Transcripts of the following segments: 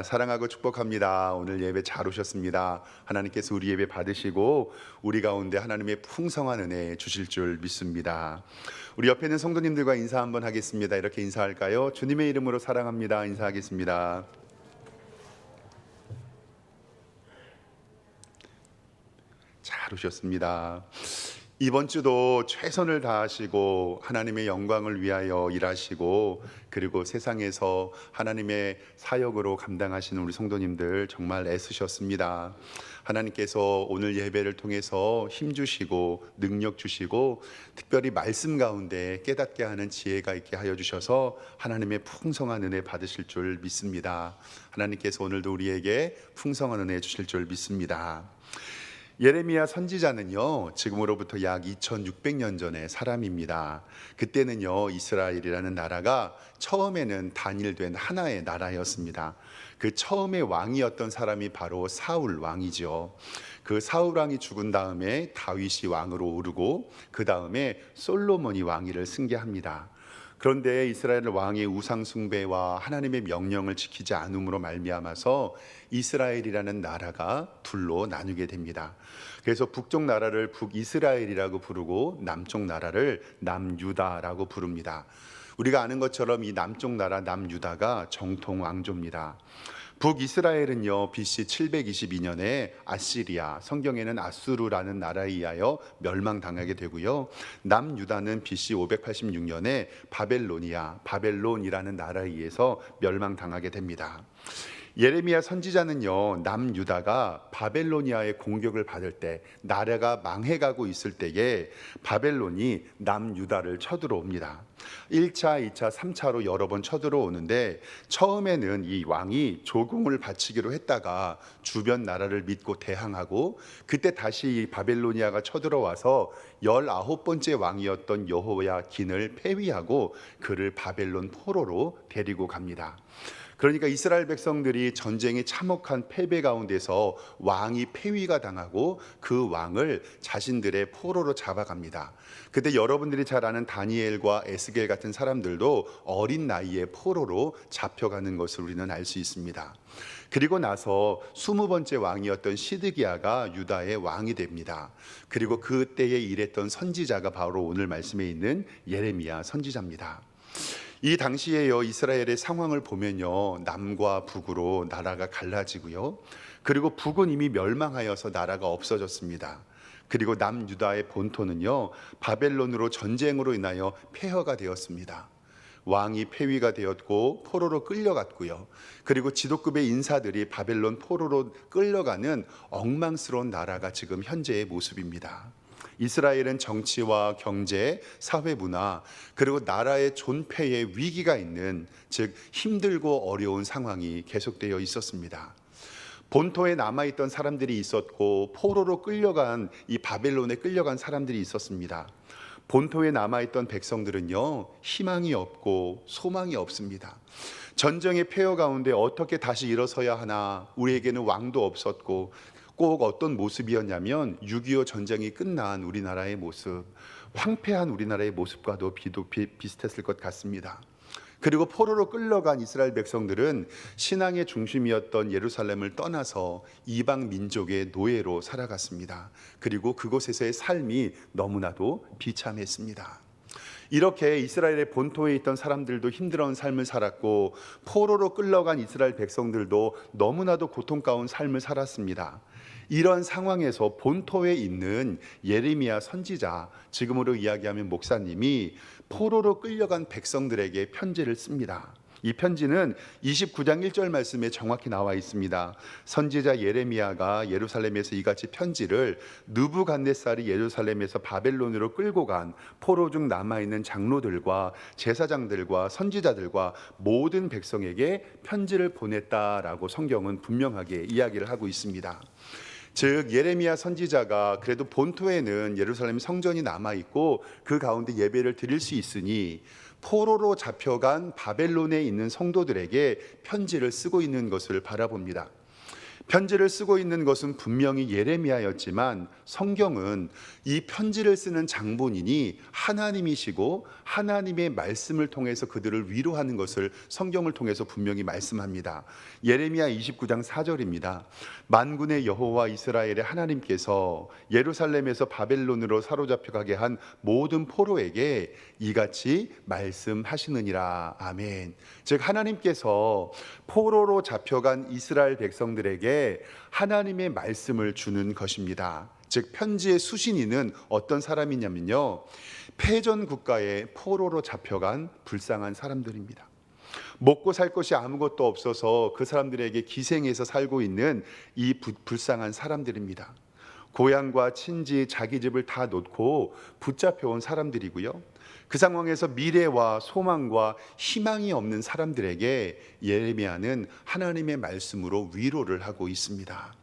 사랑하고 축복합니다. 오늘 예배 잘 오셨습니다. 하나님께서 우리 예배 받으시고 우리 가운데 하나님의 풍성한 은혜 주실 줄 믿습니다. 우리 옆에 있는 성도님들과 인사 한번 하겠습니다. 이렇게 인사할까요? 주님의 이름으로 사랑합니다. 인사하겠습니다. 잘 오셨습니다. 이번 주도 최선을 다하시고 하나님의 영광을 위하여 일하시고 그리고 세상에서 하나님의 사역으로 감당하시는 우리 성도님들 정말 애쓰셨습니다. 하나님께서 오늘 예배를 통해서 힘 주시고 능력 주시고 특별히 말씀 가운데 깨닫게 하는 지혜가 있게 하여 주셔서 하나님의 풍성한 은혜 받으실 줄 믿습니다. 하나님께서 오늘도 우리에게 풍성한 은혜 주실 줄 믿습니다. 예레미야 선지자는요, 지금으로부터 약 2600년 전의 사람입니다. 그때는요, 이스라엘이라는 나라가 처음에는 단일된 하나의 나라였습니다. 그 처음에 왕이었던 사람이 바로 사울 왕이죠. 그 사울 왕이 죽은 다음에 다윗이 왕으로 오르고 그 다음에 솔로몬이 왕위를 승계합니다. 그런데 이스라엘 왕의 우상 숭배와 하나님의 명령을 지키지 않음으로 말미암아서 이스라엘이라는 나라가 둘로 나누게 됩니다. 그래서 북쪽 나라를 북이스라엘이라고 부르고 남쪽 나라를 남유다라고 부릅니다. 우리가 아는 것처럼 이 남쪽 나라 남유다가 정통 왕조입니다. 북이스라엘은요, BC 722년에 아시리아, 성경에는 아수르라는 나라에 의하여 멸망당하게 되고요, 남유다는 BC 586년에 바벨론이라는 나라에 의해서 멸망당하게 됩니다. 예레미야 선지자는요, 남유다가 바벨로니아의 공격을 받을 때, 나라가 망해가고 있을 때에 바벨론이 남유다를 쳐들어옵니다. 1차, 2차, 3차로 여러 번 쳐들어오는데 처음에는 이 왕이 조공을 바치기로 했다가 주변 나라를 믿고 대항하고, 그때 다시 이 바벨로니아가 쳐들어와서 19번째 왕이었던 여호야긴을 폐위하고 그를 바벨론 포로로 데리고 갑니다. 그러니까 이스라엘 백성들이 전쟁의 참혹한 패배 가운데서 왕이 폐위가 당하고 그 왕을 자신들의 포로로 잡아갑니다. 그때 여러분들이 잘 아는 다니엘과 에스겔 같은 사람들도 어린 나이에 포로로 잡혀가는 것을 우리는 알 수 있습니다. 그리고 나서 20번째 왕이었던 시드기야가 유다의 왕이 됩니다. 그리고 그때에 일했던 선지자가 바로 오늘 말씀에 있는 예레미야 선지자입니다. 이 당시에요, 이스라엘의 상황을 보면요, 남과 북으로 나라가 갈라지고요, 그리고 북은 이미 멸망하여서 나라가 없어졌습니다. 그리고 남유다의 본토는요, 바벨론으로 전쟁으로 인하여 폐허가 되었습니다. 왕이 폐위가 되었고 포로로 끌려갔고요, 그리고 지도급의 인사들이 바벨론 포로로 끌려가는 엉망스러운 나라가 지금 현재의 모습입니다. 이스라엘은 정치와 경제, 사회 문화, 그리고 나라의 존폐의 위기가 있는, 즉 힘들고 어려운 상황이 계속되어 있었습니다. 본토에 남아있던 사람들이 있었고 포로로 끌려간, 이 바벨론에 끌려간 사람들이 있었습니다. 본토에 남아있던 백성들은요, 희망이 없고 소망이 없습니다. 전쟁의 폐허 가운데 어떻게 다시 일어서야 하나, 우리에게는 왕도 없었고, 꼭 어떤 모습이었냐면 6.25 전쟁이 끝난 우리나라의 모습, 황폐한 우리나라의 모습과도 비슷했을 것 같습니다. 그리고 포로로 끌려간 이스라엘 백성들은 신앙의 중심이었던 예루살렘을 떠나서 이방 민족의 노예로 살아갔습니다. 그리고 그곳에서의 삶이 너무나도 비참했습니다. 이렇게 이스라엘의 본토에 있던 사람들도 힘들어온 삶을 살았고, 포로로 끌려간 이스라엘 백성들도 너무나도 고통가운 삶을 살았습니다. 이런 상황에서 본토에 있는 예레미야 선지자, 지금으로 이야기하면 목사님이 포로로 끌려간 백성들에게 편지를 씁니다. 이 편지는 29장 1절 말씀에 정확히 나와 있습니다. 선지자 예레미야가 예루살렘에서 이같이 편지를 느부갓네살이 예루살렘에서 바벨론으로 끌고 간 포로 중 남아있는 장로들과 제사장들과 선지자들과 모든 백성에게 편지를 보냈다라고 성경은 분명하게 이야기를 하고 있습니다. 즉 예레미야 선지자가 그래도 본토에는 예루살렘 성전이 남아있고 그 가운데 예배를 드릴 수 있으니 포로로 잡혀간 바벨론에 있는 성도들에게 편지를 쓰고 있는 것을 바라봅니다. 편지를 쓰고 있는 것은 분명히 예레미야였지만 성경은 이 편지를 쓰는 장본인이 하나님이시고 하나님의 말씀을 통해서 그들을 위로하는 것을 성경을 통해서 분명히 말씀합니다. 예레미야 29장 4절입니다. 만군의 여호와 이스라엘의 하나님께서 예루살렘에서 바벨론으로 사로잡혀가게 한 모든 포로에게 이같이 말씀하시느니라. 아멘. 즉 하나님께서 포로로 잡혀간 이스라엘 백성들에게 하나님의 말씀을 주는 것입니다. 즉 편지의 수신인은 어떤 사람이냐면요, 패전 국가에 포로로 잡혀간 불쌍한 사람들입니다. 먹고 살 것이 아무것도 없어서 그 사람들에게 기생해서 살고 있는 이 불쌍한 사람들입니다. 고향과 친지, 자기 집을 다 놓고 붙잡혀온 사람들이고요. 그 상황에서 미래와 소망과 희망이 없는 사람들에게 예레미야는 하나님의 말씀으로 위로를 하고 있습니다.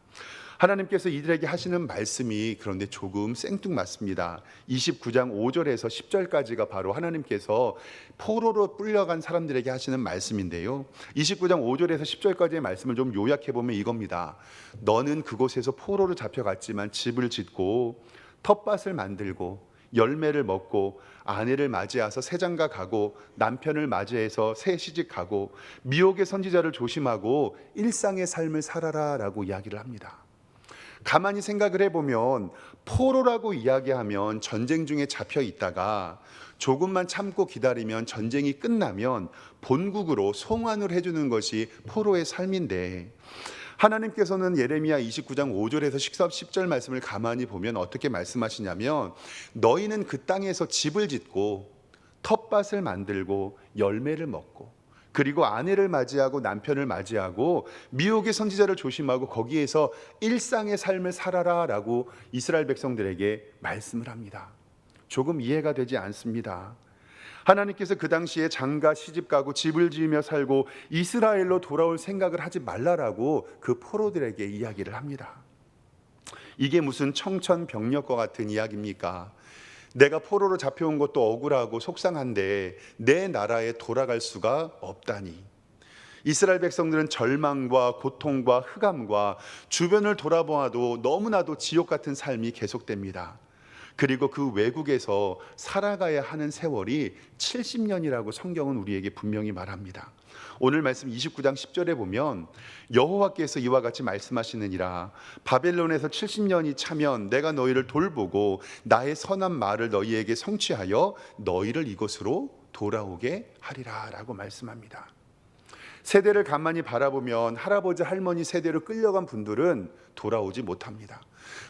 하나님께서 이들에게 하시는 말씀이 그런데 조금 생뚱맞습니다. 29장 5절에서 10절까지가 바로 하나님께서 포로로 끌려간 사람들에게 하시는 말씀인데요, 29장 5절에서 10절까지의 말씀을 좀 요약해 보면 이겁니다. 너는 그곳에서 포로로 잡혀갔지만 집을 짓고 텃밭을 만들고 열매를 먹고 아내를 맞이해서 새장가 가고 남편을 맞이해서 새 시집 가고 미혹의 선지자를 조심하고 일상의 삶을 살아라 라고 이야기를 합니다. 가만히 생각을 해보면 포로라고 이야기하면 전쟁 중에 잡혀 있다가 조금만 참고 기다리면 전쟁이 끝나면 본국으로 송환을 해주는 것이 포로의 삶인데, 하나님께서는 예레미야 29장 5절에서 10절 말씀을 가만히 보면 어떻게 말씀하시냐면, 너희는 그 땅에서 집을 짓고 텃밭을 만들고 열매를 먹고 그리고 아내를 맞이하고 남편을 맞이하고 미혹의 선지자를 조심하고 거기에서 일상의 삶을 살아라 라고 이스라엘 백성들에게 말씀을 합니다. 조금 이해가 되지 않습니다. 하나님께서 그 당시에 장가 시집 가고 집을 지으며 살고 이스라엘로 돌아올 생각을 하지 말라라고 그 포로들에게 이야기를 합니다. 이게 무슨 청천벽력과 같은 이야기입니까? 내가 포로로 잡혀온 것도 억울하고 속상한데 내 나라에 돌아갈 수가 없다니. 이스라엘 백성들은 절망과 고통과 흑암과 주변을 돌아보아도 너무나도 지옥 같은 삶이 계속됩니다. 그리고 그 외국에서 살아가야 하는 세월이 70년이라고 성경은 우리에게 분명히 말합니다. 오늘 말씀 29장 10절에 보면 여호와께서 이와 같이 말씀하시느니라. 바벨론에서 70년이 차면 내가 너희를 돌보고 나의 선한 말을 너희에게 성취하여 너희를 이곳으로 돌아오게 하리라 라고 말씀합니다. 세대를 가만히 바라보면 할아버지 할머니 세대로 끌려간 분들은 돌아오지 못합니다.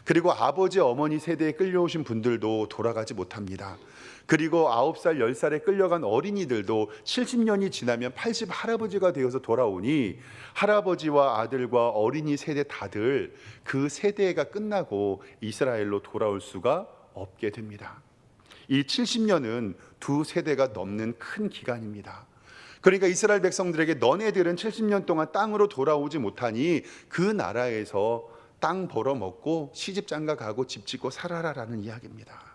그리고 아버지 어머니 세대에 끌려오신 분들도 돌아가지 못합니다. 그리고 9살 10살에 끌려간 어린이들도 70년이 지나면 80 할아버지가 되어서 돌아오니 할아버지와 아들과 어린이 세대 다들 그 세대가 끝나고 이스라엘로 돌아올 수가 없게 됩니다. 이 70년은 두 세대가 넘는 큰 기간입니다. 그러니까 이스라엘 백성들에게 너네들은 70년 동안 땅으로 돌아오지 못하니 그 나라에서 땅 벌어먹고 시집장가 가고 집 짓고 살아라라는 이야기입니다.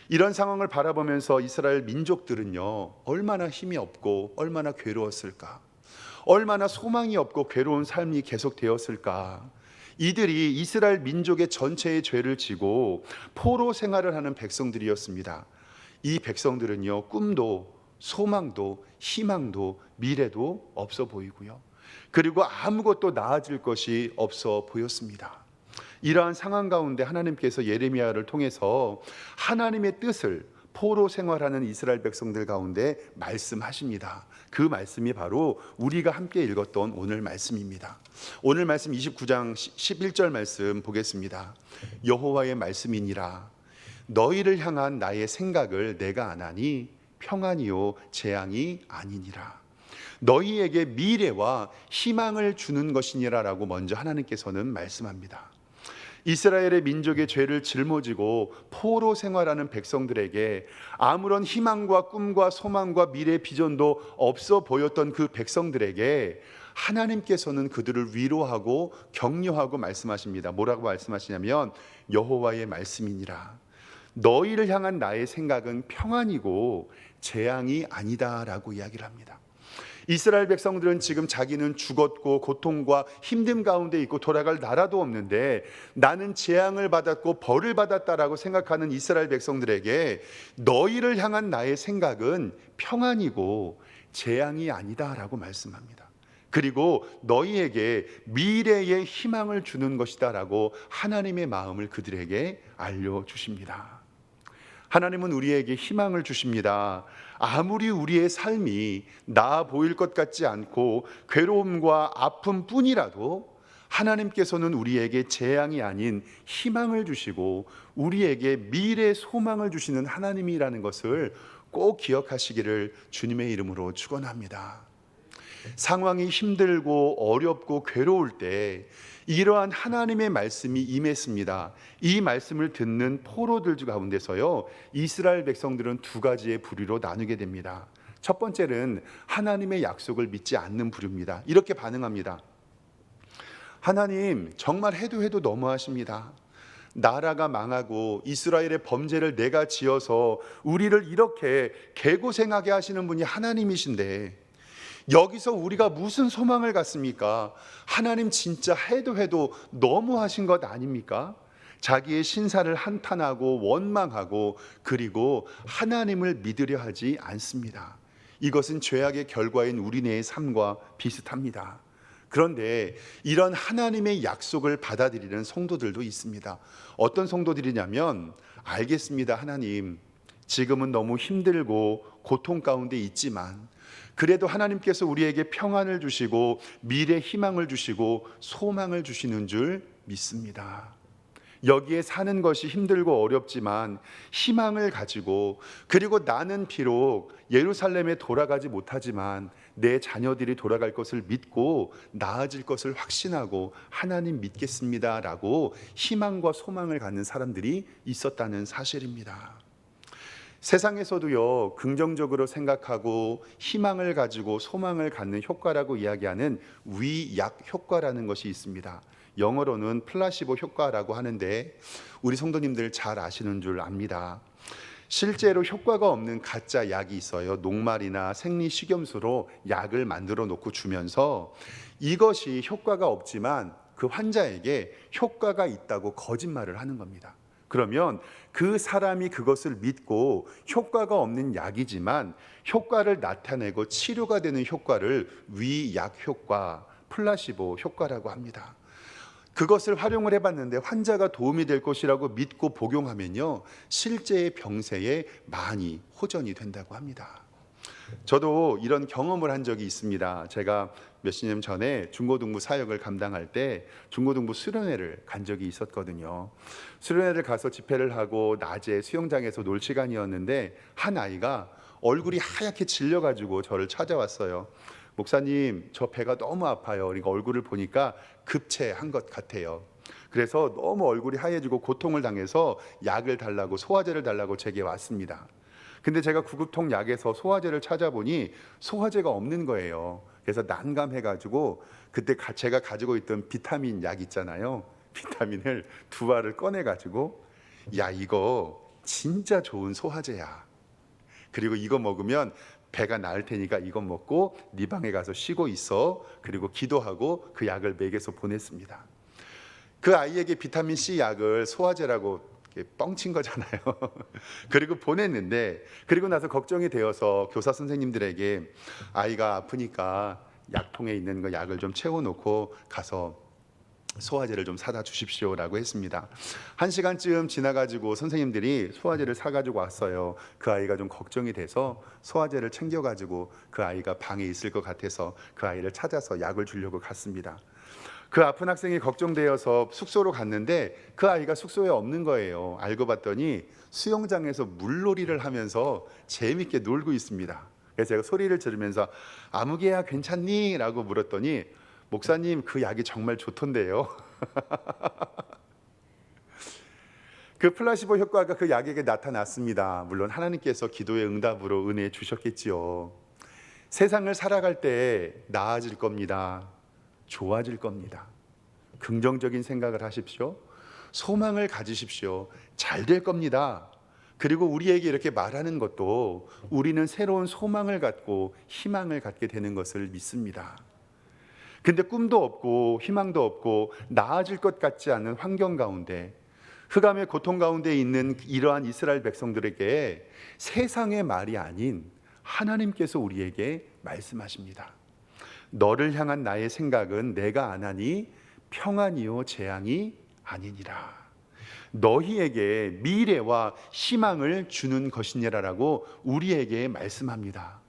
이런 상황을 바라보면서 이스라엘 민족들은요, 얼마나 힘이 없고 얼마나 괴로웠을까, 얼마나 소망이 없고 괴로운 삶이 계속되었을까. 이들이 이스라엘 민족의 전체의 죄를 지고 포로 생활을 하는 백성들이었습니다. 이 백성들은요, 꿈도 소망도 희망도 미래도 없어 보이고요, 그리고 아무것도 나아질 것이 없어 보였습니다. 이러한 상황 가운데 하나님께서 예레미야를 통해서 하나님의 뜻을 포로 생활하는 이스라엘 백성들 가운데 말씀하십니다. 그 말씀이 바로 우리가 함께 읽었던 오늘 말씀입니다. 오늘 말씀 29장 11절 말씀 보겠습니다. 여호와의 말씀이니라. 너희를 향한 나의 생각을 내가 아나니 평안이요 재앙이 아니니라. 너희에게 미래와 희망을 주는 것이니라 라고 먼저 하나님께서는 말씀합니다. 이스라엘의 민족의 죄를 짊어지고 포로 생활하는 백성들에게 아무런 희망과 꿈과 소망과 미래 비전도 없어 보였던 그 백성들에게 하나님께서는 그들을 위로하고 격려하고 말씀하십니다. 뭐라고 말씀하시냐면 여호와의 말씀이니라. 너희를 향한 나의 생각은 평안이고 재앙이 아니다라고 이야기를 합니다. 이스라엘 백성들은 지금 자기는 죽었고 고통과 힘듦 가운데 있고 돌아갈 나라도 없는데 나는 재앙을 받았고 벌을 받았다라고 생각하는 이스라엘 백성들에게 너희를 향한 나의 생각은 평안이고 재앙이 아니다라고 말씀합니다. 그리고 너희에게 미래의 희망을 주는 것이다라고 하나님의 마음을 그들에게 알려주십니다. 하나님은 우리에게 희망을 주십니다. 아무리 우리의 삶이 나아 보일 것 같지 않고 괴로움과 아픔뿐이라도 하나님께서는 우리에게 재앙이 아닌 희망을 주시고 우리에게 미래 소망을 주시는 하나님이라는 것을 꼭 기억하시기를 주님의 이름으로 축원합니다. 상황이 힘들고 어렵고 괴로울 때 이러한 하나님의 말씀이 임했습니다. 이 말씀을 듣는 포로들 가운데서요, 이스라엘 백성들은 두 가지의 부류로 나누게 됩니다. 첫 번째는 하나님의 약속을 믿지 않는 부류입니다. 이렇게 반응합니다. 하나님 정말 해도 너무하십니다. 나라가 망하고 이스라엘의 범죄를 내가 지어서 우리를 이렇게 개고생하게 하시는 분이 하나님이신데 여기서 우리가 무슨 소망을 갖습니까? 하나님 진짜 해도 너무하신 것 아닙니까? 자기의 신사를 한탄하고 원망하고 그리고 하나님을 믿으려 하지 않습니다. 이것은 죄악의 결과인 우리네의 삶과 비슷합니다. 그런데 이런 하나님의 약속을 받아들이는 성도들도 있습니다. 어떤 성도들이냐면, 알겠습니다 하나님, 지금은 너무 힘들고 고통 가운데 있지만 그래도 하나님께서 우리에게 평안을 주시고 미래 희망을 주시고 소망을 주시는 줄 믿습니다. 여기에 사는 것이 힘들고 어렵지만 희망을 가지고, 그리고 나는 비록 예루살렘에 돌아가지 못하지만 내 자녀들이 돌아갈 것을 믿고 나아질 것을 확신하고 하나님 믿겠습니다라고 희망과 소망을 갖는 사람들이 있었다는 사실입니다. 세상에서도요, 긍정적으로 생각하고 희망을 가지고 소망을 갖는 효과라고 이야기하는 위약 효과라는 것이 있습니다. 영어로는 플라시보 효과라고 하는데 우리 성도님들 잘 아시는 줄 압니다. 실제로 효과가 없는 가짜 약이 있어요. 녹말이나 생리식염수로 약을 만들어 놓고 주면서 이것이 효과가 없지만 그 환자에게 효과가 있다고 거짓말을 하는 겁니다. 그러면 그 사람이 그것을 믿고 효과가 없는 약이지만 효과를 나타내고 치료가 되는 효과를 위약 효과, 플라시보 효과라고 합니다. 그것을 활용을 해봤는데 환자가 도움이 될 것이라고 믿고 복용하면요, 실제의 병세에 많이 호전이 된다고 합니다. 저도 이런 경험을 한 적이 있습니다. 제가 몇십 년 전에 중고등부 사역을 감당할 때 중고등부 수련회를 간 적이 있었거든요. 수련회를 가서 집회를 하고 낮에 수영장에서 놀 시간이었는데 한 아이가 얼굴이 하얗게 질려가지고 저를 찾아왔어요. 목사님, 저 배가 너무 아파요. 그러니까 얼굴을 보니까 급체한 것 같아요. 그래서 너무 얼굴이 하얘지고 고통을 당해서 약을 달라고, 소화제를 달라고 제게 왔습니다. 근데 제가 구급통 약에서 소화제를 찾아보니 소화제가 없는 거예요. 그래서 난감해가지고 그때 제가 가지고 있던 비타민 약 있잖아요. 비타민을 두 알을 꺼내가지고, 야, 이거 진짜 좋은 소화제야. 그리고 이거 먹으면 배가 나을 테니까 이거 먹고 네 방에 가서 쉬고 있어. 그리고 기도하고 그 약을 먹여서 보냈습니다. 그 아이에게 비타민 C 약을 소화제라고 뻥친 거잖아요. 그리고 보냈는데, 그리고 나서 걱정이 되어서 교사 선생님들에게 아이가 아프니까 약통에 있는 거 약을 좀 채워놓고 가서 소화제를 좀 사다 주십시오라고 했습니다. 1시간쯤 지나가지고 선생님들이 소화제를 사가지고 왔어요. 그 아이가 좀 걱정이 돼서 소화제를 챙겨가지고 그 아이가 방에 있을 것 같아서 그 아이를 찾아서 약을 주려고 갔습니다. 그 아픈 학생이 걱정되어서 숙소로 갔는데 그 아이가 숙소에 없는 거예요. 알고 봤더니 수영장에서 물놀이를 하면서 재밌게 놀고 있습니다. 그래서 제가 소리를 지르면서 아무개야 괜찮니? 라고 물었더니, 목사님 그 약이 정말 좋던데요. 그 플라시보 효과가 그 약에게 나타났습니다. 물론 하나님께서 기도의 응답으로 은혜 주셨겠지요. 세상을 살아갈 때 나아질 겁니다. 좋아질 겁니다. 긍정적인 생각을 하십시오. 소망을 가지십시오. 잘 될 겁니다. 그리고 우리에게 이렇게 말하는 것도 우리는 새로운 소망을 갖고 희망을 갖게 되는 것을 믿습니다. 근데 꿈도 없고 희망도 없고 나아질 것 같지 않은 환경 가운데, 흑암의 고통 가운데 있는 이러한 이스라엘 백성들에게 세상의 말이 아닌 하나님께서 우리에게 말씀하십니다. 너를 향한 나의 생각은 내가 안 하니 평안이요 재앙이 아니니라. 너희에게 미래와 희망을 주는 것이니라라고 우리에게 말씀합니다.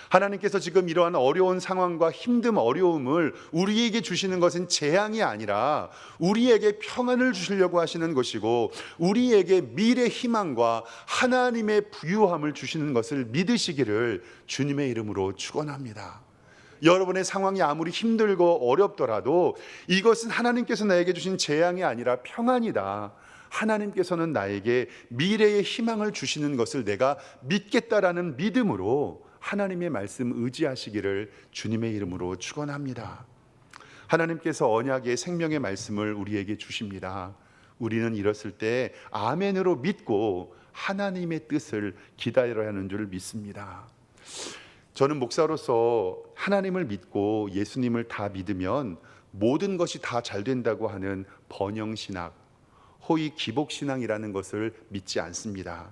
하나님께서 지금 이러한 어려운 상황과 힘듦 어려움을 우리에게 주시는 것은 재앙이 아니라 우리에게 평안을 주시려고 하시는 것이고, 우리에게 미래 희망과 하나님의 부유함을 주시는 것을 믿으시기를 주님의 이름으로 축원합니다. 여러분의 상황이 아무리 힘들고 어렵더라도 이것은 하나님께서 나에게 주신 재앙이 아니라 평안이다. 하나님께서는 나에게 미래의 희망을 주시는 것을 내가 믿겠다라는 믿음으로 하나님의 말씀 의지하시기를 주님의 이름으로 축원합니다. 하나님께서 언약의 생명의 말씀을 우리에게 주십니다. 우리는 이랬을 때 아멘으로 믿고 하나님의 뜻을 기다려야 하는 줄 믿습니다. 저는 목사로서 하나님을 믿고 예수님을 다 믿으면 모든 것이 다 잘 된다고 하는 번영신학, 호의 기복신앙이라는 것을 믿지 않습니다.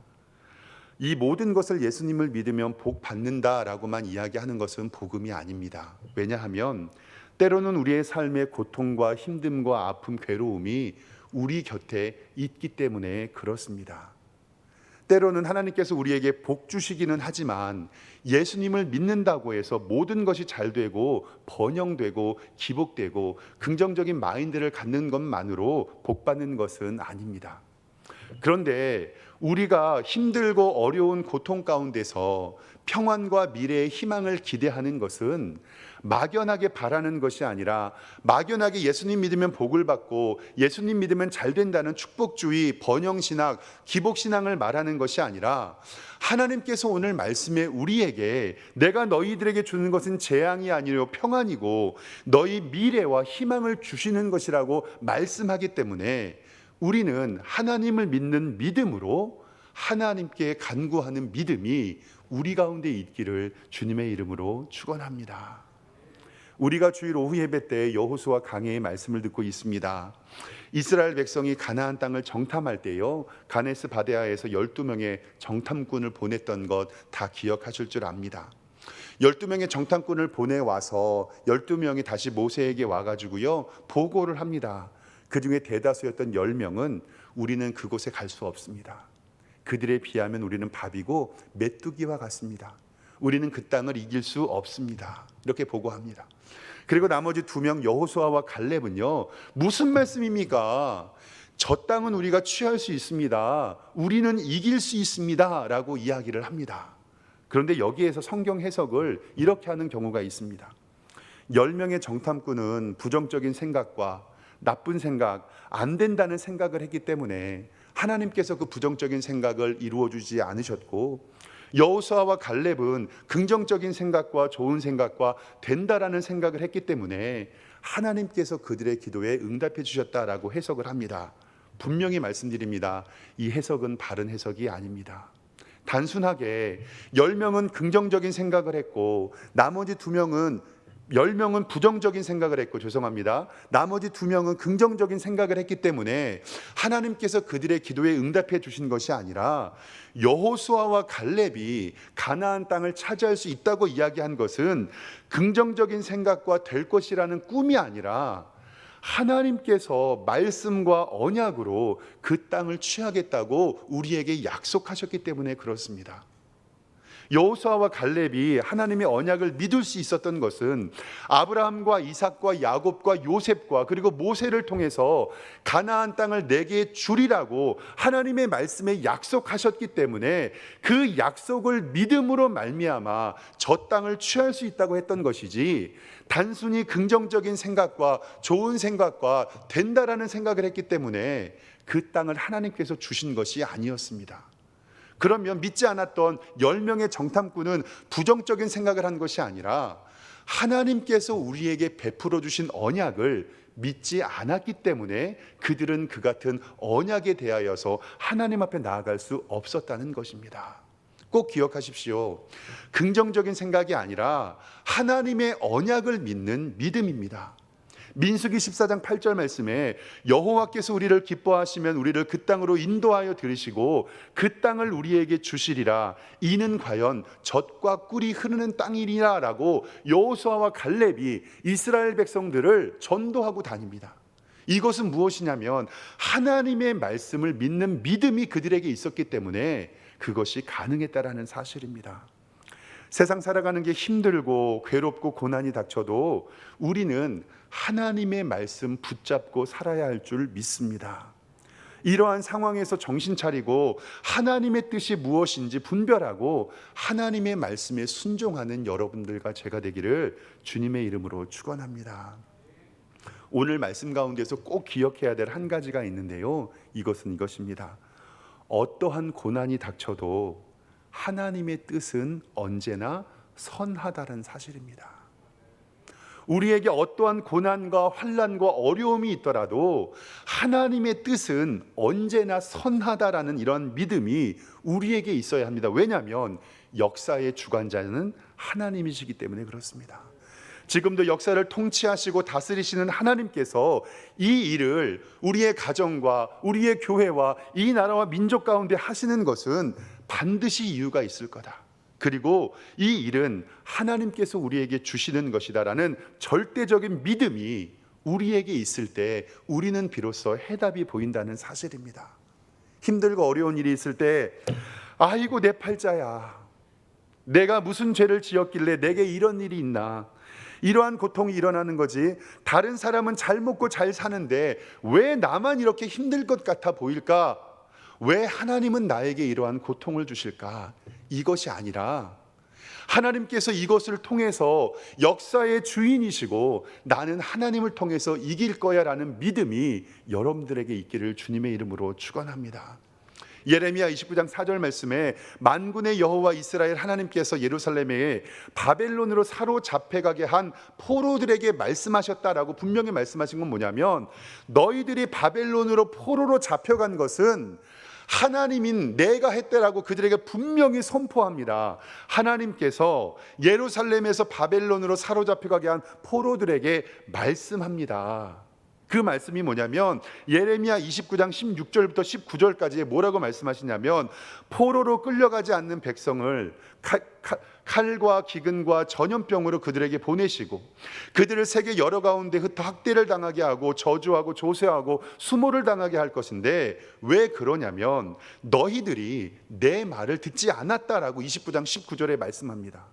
이 모든 것을 예수님을 믿으면 복 받는다라고만 이야기하는 것은 복음이 아닙니다. 왜냐하면 때로는 우리의 삶의 고통과 힘듦과 아픔, 괴로움이 우리 곁에 있기 때문에 그렇습니다. 때로는 하나님께서 우리에게 복 주시기는 하지만 예수님을 믿는다고 해서 모든 것이 잘 되고 번영되고 기복되고 긍정적인 마인드를 갖는 것만으로 복 받는 것은 아닙니다. 그런데 우리가 힘들고 어려운 고통 가운데서 평안과 미래의 희망을 기대하는 것은 막연하게 바라는 것이 아니라, 막연하게 예수님 믿으면 복을 받고 예수님 믿으면 잘 된다는 축복주의, 번영신학, 기복신앙을 말하는 것이 아니라, 하나님께서 오늘 말씀에 우리에게 내가 너희들에게 주는 것은 재앙이 아니요 평안이고 너희 미래와 희망을 주시는 것이라고 말씀하기 때문에 우리는 하나님을 믿는 믿음으로 하나님께 간구하는 믿음이 우리 가운데 있기를 주님의 이름으로 축원합니다. 우리가 주일 오후 예배 때 여호수아 강해의 말씀을 듣고 있습니다. 이스라엘 백성이 가나안 땅을 정탐할 때요, 가네스 바데아에서 12명의 정탐꾼을 보냈던 것 다 기억하실 줄 압니다. 12명의 정탐꾼을 보내와서 12명이 다시 모세에게 와가지고요 보고를 합니다. 그 중에 대다수였던 10명은 우리는 그곳에 갈 수 없습니다. 그들에 비하면 우리는 밥이고 메뚜기와 같습니다. 우리는 그 땅을 이길 수 없습니다. 이렇게 보고합니다. 그리고 나머지 2명 여호수아와 갈렙은요, 무슨 말씀입니까? 저 땅은 우리가 취할 수 있습니다. 우리는 이길 수 있습니다. 라고 이야기를 합니다. 그런데 여기에서 성경 해석을 이렇게 하는 경우가 있습니다. 10명의 정탐꾼은 부정적인 생각과 나쁜 생각, 안 된다는 생각을 했기 때문에 하나님께서 그 부정적인 생각을 이루어주지 않으셨고, 여호수아와 갈렙은 긍정적인 생각과 좋은 생각과 된다라는 생각을 했기 때문에 하나님께서 그들의 기도에 응답해 주셨다라고 해석을 합니다. 분명히 말씀드립니다. 이 해석은 바른 해석이 아닙니다. 단순하게 10명은 긍정적인 생각을 했고 나머지 2명은 10명은 부정적인 생각을 했고, 죄송합니다, 나머지 2명은 긍정적인 생각을 했기 때문에 하나님께서 그들의 기도에 응답해 주신 것이 아니라, 여호수아와 갈렙이 가나안 땅을 차지할 수 있다고 이야기한 것은 긍정적인 생각과 될 것이라는 꿈이 아니라 하나님께서 말씀과 언약으로 그 땅을 취하겠다고 우리에게 약속하셨기 때문에 그렇습니다. 여호수아와 갈렙이 하나님의 언약을 믿을 수 있었던 것은 아브라함과 이삭과 야곱과 요셉과 그리고 모세를 통해서 가나안 땅을 내게 주리라고 하나님의 말씀에 약속하셨기 때문에 그 약속을 믿음으로 말미암아 저 땅을 취할 수 있다고 했던 것이지, 단순히 긍정적인 생각과 좋은 생각과 된다라는 생각을 했기 때문에 그 땅을 하나님께서 주신 것이 아니었습니다. 그러면 믿지 않았던 10명의 정탐꾼은 부정적인 생각을 한 것이 아니라 하나님께서 우리에게 베풀어 주신 언약을 믿지 않았기 때문에 그들은 그 같은 언약에 대하여서 하나님 앞에 나아갈 수 없었다는 것입니다. 꼭 기억하십시오. 긍정적인 생각이 아니라 하나님의 언약을 믿는 믿음입니다. 민수기 14장 8절 말씀에 여호와께서 우리를 기뻐하시면 우리를 그 땅으로 인도하여 들으시고 그 땅을 우리에게 주시리라. 이는 과연 젖과 꿀이 흐르는 땅이니라 라고 여호수아와 갈렙이 이스라엘 백성들을 전도하고 다닙니다. 이것은 무엇이냐면 하나님의 말씀을 믿는 믿음이 그들에게 있었기 때문에 그것이 가능했다라는 사실입니다. 세상 살아가는 게 힘들고 괴롭고 고난이 닥쳐도 우리는 하나님의 말씀 붙잡고 살아야 할 줄 믿습니다. 이러한 상황에서 정신 차리고 하나님의 뜻이 무엇인지 분별하고 하나님의 말씀에 순종하는 여러분들과 제가 되기를 주님의 이름으로 축원합니다. 오늘 말씀 가운데서 꼭 기억해야 될 한 가지가 있는데요. 이것은 이것입니다. 어떠한 고난이 닥쳐도 하나님의 뜻은 언제나 선하다는 사실입니다. 우리에게 어떠한 고난과 환난과 어려움이 있더라도 하나님의 뜻은 언제나 선하다라는 이런 믿음이 우리에게 있어야 합니다. 왜냐하면 역사의 주관자는 하나님이시기 때문에 그렇습니다. 지금도 역사를 통치하시고 다스리시는 하나님께서 이 일을 우리의 가정과 우리의 교회와 이 나라와 민족 가운데 하시는 것은 반드시 이유가 있을 거다. 그리고 이 일은 하나님께서 우리에게 주시는 것이다라는 절대적인 믿음이 우리에게 있을 때 우리는 비로소 해답이 보인다는 사실입니다. 힘들고 어려운 일이 있을 때 아이고 내 팔자야, 내가 무슨 죄를 지었길래 내게 이런 일이 있나, 이러한 고통이 일어나는 거지. 다른 사람은 잘 먹고 잘 사는데 왜 나만 이렇게 힘들 것 같아 보일까? 왜 하나님은 나에게 이러한 고통을 주실까? 이것이 아니라 하나님께서 이것을 통해서 역사의 주인이시고 나는 하나님을 통해서 이길 거야 라는 믿음이 여러분들에게 있기를 주님의 이름으로 축원합니다. 예레미야 29장 4절 말씀에 만군의 여호와 이스라엘 하나님께서 예루살렘에 바벨론으로 사로잡혀가게 한 포로들에게 말씀하셨다라고 분명히 말씀하신 건 뭐냐면 너희들이 바벨론으로 포로로 잡혀간 것은 하나님인 내가 했다라고 그들에게 분명히 선포합니다. 하나님께서 예루살렘에서 바벨론으로 사로잡혀가게 한 포로들에게 말씀합니다. 그 말씀이 뭐냐면 예레미야 29장 16절부터 19절까지 뭐라고 말씀하시냐면 포로로 끌려가지 않는 백성을 칼과 기근과 전염병으로 그들에게 보내시고 그들을 세계 여러 가운데 흩어 학대를 당하게 하고 저주하고 조세하고 수모를 당하게 할 것인데 왜 그러냐면 너희들이 내 말을 듣지 않았다라고 29장 19절에 말씀합니다.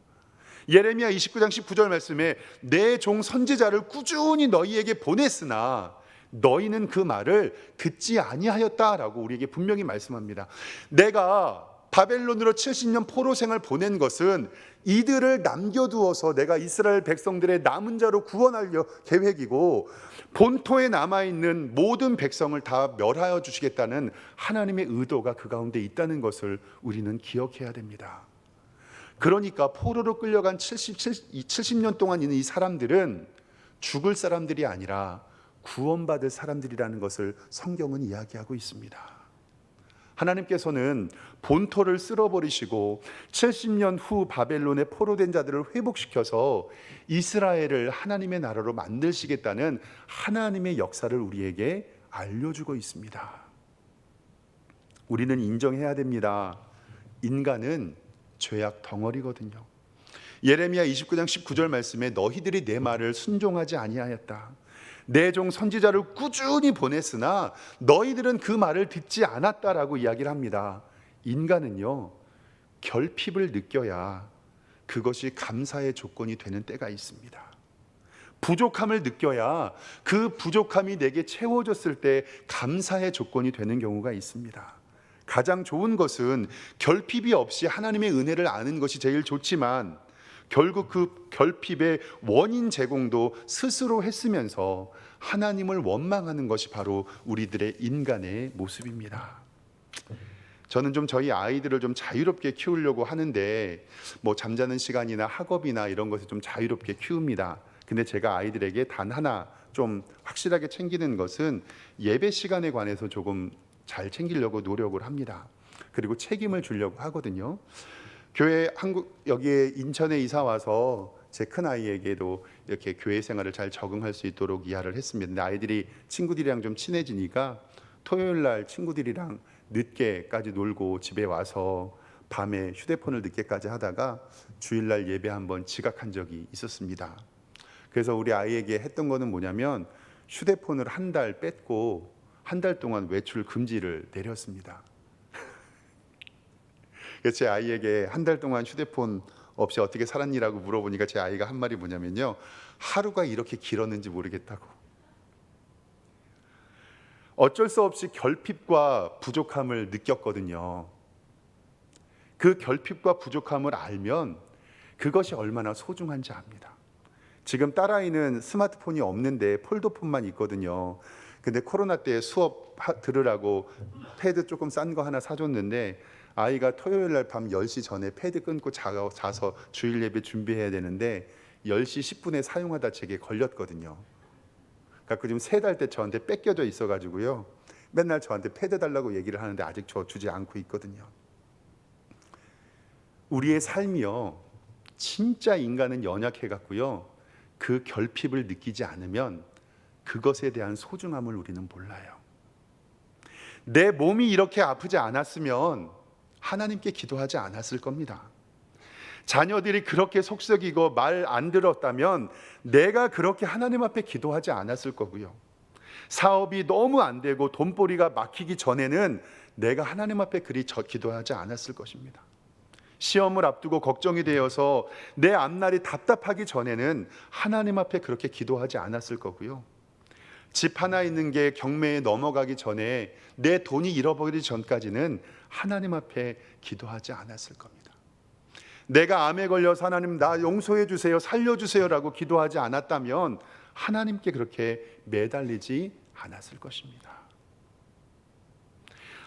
예레미야 29장 19절 말씀에 내 종 선지자를 꾸준히 너희에게 보냈으나 너희는 그 말을 듣지 아니하였다라고 우리에게 분명히 말씀합니다. 내가 바벨론으로 70년 포로 생을 보낸 것은 이들을 남겨두어서 내가 이스라엘 백성들의 남은 자로 구원하려 계획이고 본토에 남아있는 모든 백성을 다 멸하여 주시겠다는 하나님의 의도가 그 가운데 있다는 것을 우리는 기억해야 됩니다. 그러니까 포로로 끌려간 70년 동안 있는 이 사람들은 죽을 사람들이 아니라 구원받을 사람들이라는 것을 성경은 이야기하고 있습니다. 하나님께서는 본토를 쓸어버리시고 70년 후 바벨론의 포로된 자들을 회복시켜서 이스라엘을 하나님의 나라로 만드시겠다는 하나님의 역사를 우리에게 알려주고 있습니다. 우리는 인정해야 됩니다. 인간은 죄악 덩어리거든요. 예레미야 29장 19절 말씀에 너희들이 내 말을 순종하지 아니하였다. 내 종 선지자를 꾸준히 보냈으나 너희들은 그 말을 듣지 않았다라고 이야기를 합니다. 인간은요 결핍을 느껴야 그것이 감사의 조건이 되는 때가 있습니다. 부족함을 느껴야 그 부족함이 내게 채워졌을 때 감사의 조건이 되는 경우가 있습니다. 가장 좋은 것은 결핍이 없이 하나님의 은혜를 아는 것이 제일 좋지만 결국 그 결핍의 원인 제공도 스스로 했으면서 하나님을 원망하는 것이 바로 우리들의 인간의 모습입니다. 저는 좀 저희 아이들을 좀 자유롭게 키우려고 하는데 뭐 잠자는 시간이나 학업이나 이런 것을 좀 자유롭게 키웁니다. 근데 제가 아이들에게 단 하나 좀 확실하게 챙기는 것은 예배 시간에 관해서 조금 잘 챙기려고 노력을 합니다. 그리고 책임을 주려고 하거든요. 교회 여기에 인천에 이사 와서 제 큰 아이에게도 이렇게 교회 생활을 잘 적응할 수 있도록 이해를 했습니다. 근데 아이들이 친구들이랑 좀 친해지니까 토요일 날 친구들이랑 늦게까지 놀고 집에 와서 밤에 휴대폰을 늦게까지 하다가 주일날 예배 한번 지각한 적이 있었습니다. 그래서 우리 아이에게 했던 거는 뭐냐면 휴대폰을 한 달 뺐고 한 달 동안 외출 금지를 내렸습니다. 그래서 제 아이에게 한 달 동안 휴대폰 없이 어떻게 살았니라고 물어보니까 제 아이가 한 말이 뭐냐면요, 하루가 이렇게 길었는지 모르겠다고. 어쩔 수 없이 결핍과 부족함을 느꼈거든요. 그 결핍과 부족함을 알면 그것이 얼마나 소중한지 압니다. 지금 딸아이는 스마트폰이 없는데 폴더폰만 있거든요. 근데 코로나 때 수업 들으라고 패드 조금 싼 거 하나 사줬는데 아이가 토요일 날 밤 10시 전에 패드 끊고 자서 주일 예배 준비해야 되는데 10시 10분에 사용하다 제게 걸렸거든요. 그러니까 지금 3달째 저한테 뺏겨져 있어가지고요. 맨날 저한테 패드 달라고 얘기를 하는데 아직 저 주지 않고 있거든요. 우리의 삶이요, 진짜 인간은 연약해갖고요, 그 결핍을 느끼지 않으면 그것에 대한 소중함을 우리는 몰라요. 내 몸이 이렇게 아프지 않았으면 하나님께 기도하지 않았을 겁니다. 자녀들이 그렇게 속썩이고 말 안 들었다면 내가 그렇게 하나님 앞에 기도하지 않았을 거고요. 사업이 너무 안 되고 돈벌이가 막히기 전에는 내가 하나님 앞에 그리 기도하지 않았을 것입니다. 시험을 앞두고 걱정이 되어서 내 앞날이 답답하기 전에는 하나님 앞에 그렇게 기도하지 않았을 거고요. 집 하나 있는 게 경매에 넘어가기 전에 내 돈이 잃어버리기 전까지는 하나님 앞에 기도하지 않았을 겁니다. 내가 암에 걸려서 하나님 나 용서해 주세요, 살려주세요라고 기도하지 않았다면 하나님께 그렇게 매달리지 않았을 것입니다.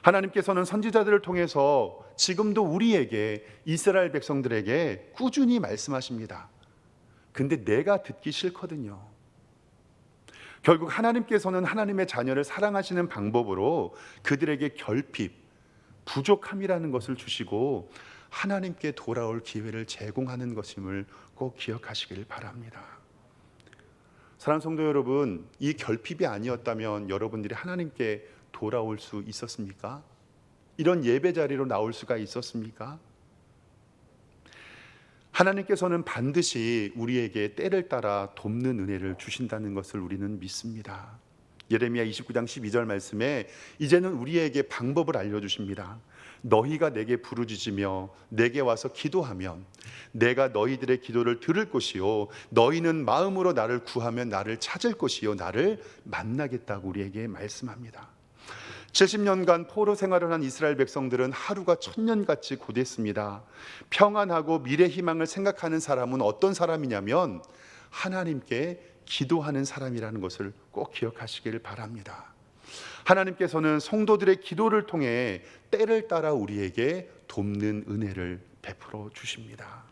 하나님께서는 선지자들을 통해서 지금도 우리에게, 이스라엘 백성들에게 꾸준히 말씀하십니다. 근데 내가 듣기 싫거든요. 결국 하나님께서는 하나님의 자녀를 사랑하시는 방법으로 그들에게 결핍, 부족함이라는 것을 주시고 하나님께 돌아올 기회를 제공하는 것임을 꼭 기억하시길 바랍니다. 사랑하는 성도 여러분, 이 결핍이 아니었다면 여러분들이 하나님께 돌아올 수 있었습니까? 이런 예배 자리로 나올 수가 있었습니까? 하나님께서는 반드시 우리에게 때를 따라 돕는 은혜를 주신다는 것을 우리는 믿습니다. 예레미야 29장 12절 말씀에 이제는 우리에게 방법을 알려주십니다. 너희가 내게 부르짖으며 내게 와서 기도하면 내가 너희들의 기도를 들을 것이요 너희는 마음으로 나를 구하면 나를 찾을 것이요 나를 만나겠다고 우리에게 말씀합니다. 70년간 포로 생활을 한 이스라엘 백성들은 하루가 천년같이 고됐습니다. 평안하고 미래 희망을 생각하는 사람은 어떤 사람이냐면 하나님께 기도하는 사람이라는 것을 꼭 기억하시길 바랍니다. 하나님께서는 성도들의 기도를 통해 때를 따라 우리에게 돕는 은혜를 베풀어 주십니다.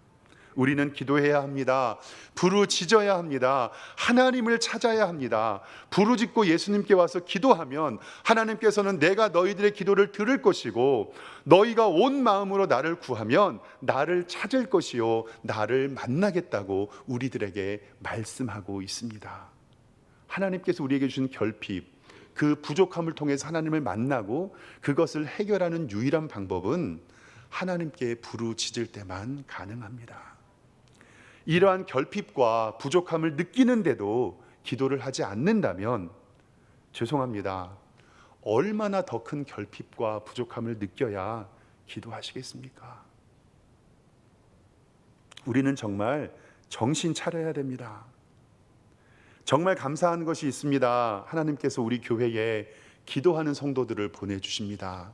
우리는 기도해야 합니다. 부르짖어야 합니다. 하나님을 찾아야 합니다. 부르짖고 예수님께 와서 기도하면 하나님께서는 내가 너희들의 기도를 들을 것이고 너희가 온 마음으로 나를 구하면 나를 찾을 것이요 나를 만나겠다고 우리들에게 말씀하고 있습니다. 하나님께서 우리에게 주신 결핍, 그 부족함을 통해서 하나님을 만나고 그것을 해결하는 유일한 방법은 하나님께 부르짖을 때만 가능합니다. 이러한 결핍과 부족함을 느끼는데도 기도를 하지 않는다면 죄송합니다. 얼마나 더 큰 결핍과 부족함을 느껴야 기도하시겠습니까? 우리는 정말 정신 차려야 됩니다. 정말 감사한 것이 있습니다. 하나님께서 우리 교회에 기도하는 성도들을 보내주십니다.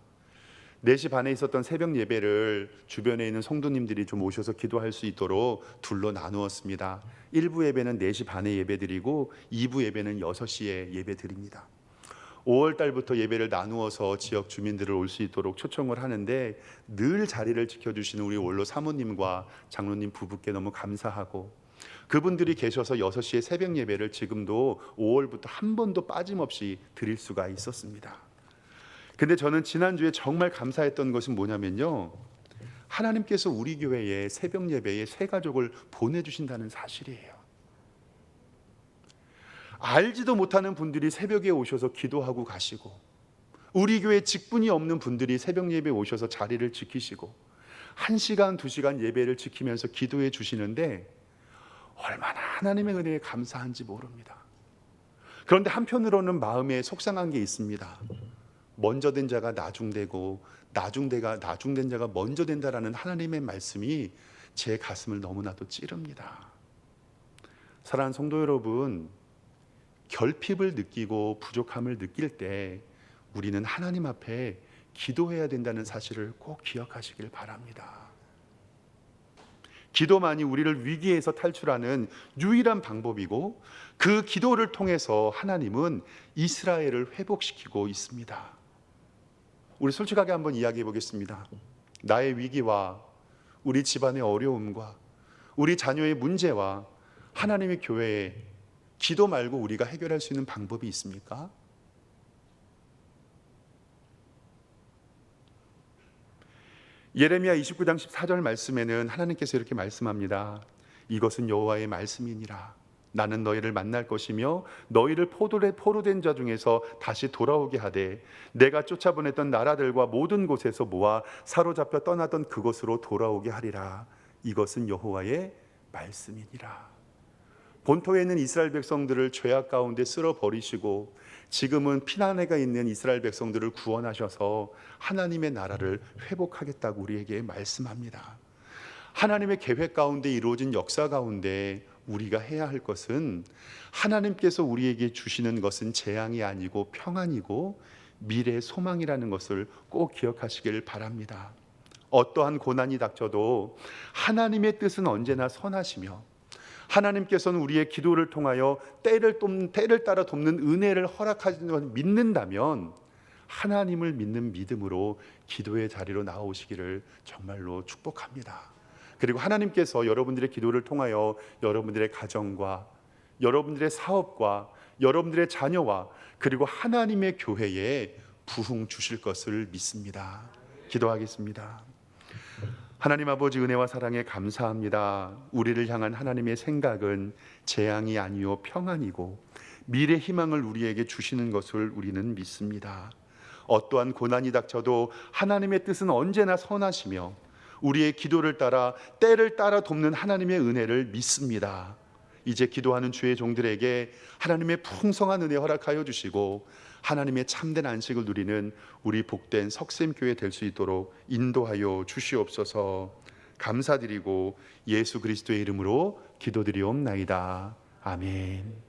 4시 반에 있었던 새벽 예배를 주변에 있는 성도님들이 좀 오셔서 기도할 수 있도록 둘로 나누었습니다. 1부 예배는 4시 반에 예배 드리고 2부 예배는 6시에 예배 드립니다. 5월 달부터 예배를 나누어서 지역 주민들을 올 수 있도록 초청을 하는데 늘 자리를 지켜주시는 우리 원로 사모님과 장로님 부부께 너무 감사하고, 그분들이 계셔서 6시에 새벽 예배를 지금도 5월부터 한 번도 빠짐없이 드릴 수가 있었습니다. 근데 저는 지난주에 정말 감사했던 것은 뭐냐면요, 하나님께서 우리 교회에 새벽 예배에 새 가족을 보내주신다는 사실이에요. 알지도 못하는 분들이 새벽에 오셔서 기도하고 가시고, 우리 교회 직분이 없는 분들이 새벽 예배에 오셔서 자리를 지키시고 1시간 2시간 예배를 지키면서 기도해 주시는데 얼마나 하나님의 은혜에 감사한지 모릅니다. 그런데 한편으로는 마음에 속상한 게 있습니다. 먼저 된 자가 나중되고 나중된 자가 먼저 된다라는 하나님의 말씀이 제 가슴을 너무나도 찌릅니다. 사랑하는 성도 여러분, 결핍을 느끼고 부족함을 느낄 때 우리는 하나님 앞에 기도해야 된다는 사실을 꼭 기억하시길 바랍니다. 기도만이 우리를 위기에서 탈출하는 유일한 방법이고, 그 기도를 통해서 하나님은 이스라엘을 회복시키고 있습니다. 우리 솔직하게 한번 이야기해 보겠습니다. 나의 위기와 우리 집안의 어려움과 우리 자녀의 문제와 하나님의 교회에 기도 말고 우리가 해결할 수 있는 방법이 있습니까? 예레미야 29장 14절 말씀에는 하나님께서 이렇게 말씀합니다. 이것은 여호와의 말씀이니라. 나는 너희를 만날 것이며 너희를 포로된 자 중에서 다시 돌아오게 하되 내가 쫓아보냈던 나라들과 모든 곳에서 모아 사로잡혀 떠나던 그곳으로 돌아오게 하리라. 이것은 여호와의 말씀이니라. 본토에 있는 이스라엘 백성들을 죄악 가운데 쓸어버리시고 지금은 피난해가 있는 이스라엘 백성들을 구원하셔서 하나님의 나라를 회복하겠다고 우리에게 말씀합니다. 하나님의 계획 가운데 이루어진 역사 가운데 우리가 해야 할 것은, 하나님께서 우리에게 주시는 것은 재앙이 아니고 평안이고 미래의 소망이라는 것을 꼭 기억하시길 바랍니다. 어떠한 고난이 닥쳐도 하나님의 뜻은 언제나 선하시며 하나님께서는 우리의 기도를 통하여 때를 따라 돕는 은혜를 허락하시는 것을 믿는다면 하나님을 믿는 믿음으로 기도의 자리로 나오시기를 정말로 축복합니다. 그리고 하나님께서 여러분들의 기도를 통하여 여러분들의 가정과 여러분들의 사업과 여러분들의 자녀와 그리고 하나님의 교회에 부흥 주실 것을 믿습니다. 기도하겠습니다. 하나님 아버지, 은혜와 사랑에 감사합니다. 우리를 향한 하나님의 생각은 재앙이 아니요 평안이고 미래 희망을 우리에게 주시는 것을 우리는 믿습니다. 어떠한 고난이 닥쳐도 하나님의 뜻은 언제나 선하시며 우리의 기도를 따라 때를 따라 돕는 하나님의 은혜를 믿습니다. 이제 기도하는 주의 종들에게 하나님의 풍성한 은혜 허락하여 주시고 하나님의 참된 안식을 누리는 우리 복된 석샘교회 될 수 있도록 인도하여 주시옵소서. 감사드리고 예수 그리스도의 이름으로 기도드리옵나이다. 아멘.